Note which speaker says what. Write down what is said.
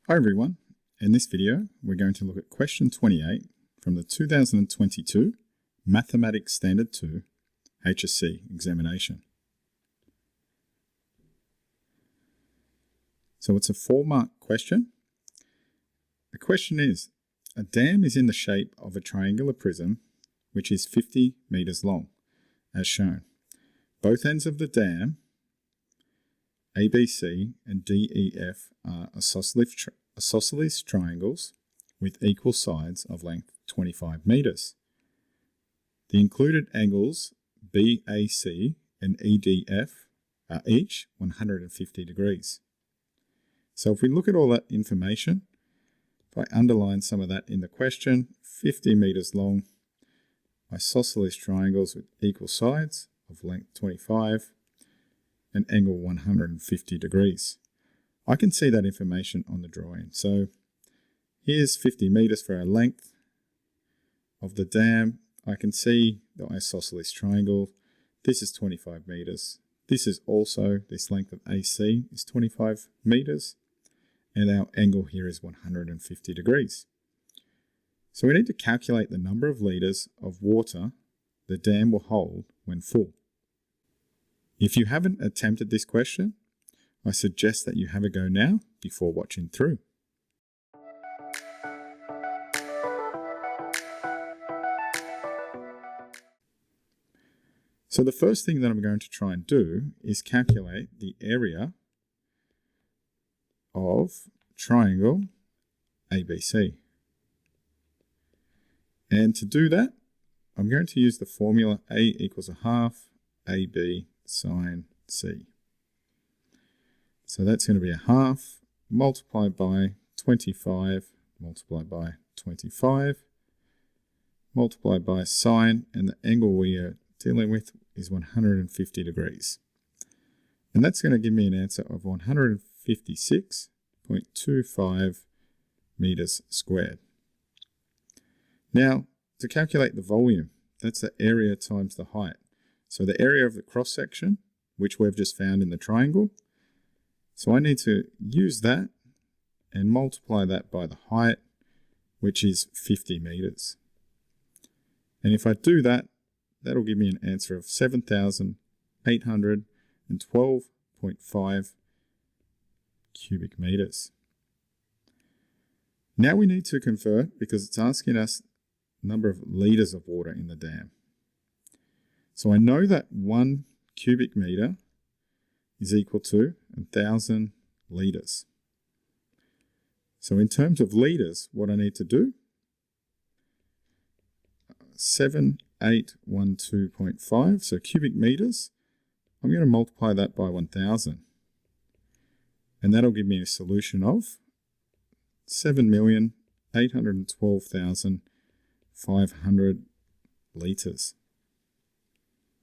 Speaker 1: Hi everyone, in this video we're going to look at question 28 from the 2022 Mathematics Standard 2 HSC examination. So it's a 4-mark question. The question is, a dam is in the shape of a triangular prism which is 50 meters long, as shown. Both ends of the dam, ABC and DEF, are isosceles triangles with equal sides of length 25 meters. The included angles BAC and EDF are each 150 degrees. So if we look at all that information, if I underline some of that in the question, 50 meters long, isosceles triangles with equal sides of length 25 and angle 150 degrees. I can see that information on the drawing. So here's 50 meters for our length of the dam. I can see the isosceles triangle. This is 25 meters. This is also, this length of AC is 25 meters. And our angle here is 150 degrees. So we need to calculate the number of liters of water the dam will hold when full. If you haven't attempted this question, I suggest that you have a go now before watching through. So the first thing that I'm going to try and do is calculate the area of triangle ABC. And to do that, I'm going to use the formula A equals a half AB sine C. So that's going to be a half multiplied by 25 multiplied by 25 multiplied by sine, and the angle we are dealing with is 150 degrees. And that's going to give me an answer of 156.25 meters squared. Now, to calculate the volume, that's the area times the height. So the area of the cross section, which we've just found in the triangle, so I need to use that and multiply that by the height, which is 50 meters. And if I do that, that'll give me an answer of 7,812.5 cubic meters. Now we need to convert, because it's asking us the number of liters of water in the dam. So I know that 1 cubic meter is equal to 1,000 liters. So in terms of liters, what I need to do, 7,812.5, so cubic meters, I'm going to multiply that by 1,000. And that'll give me a solution of 7,812,500 liters.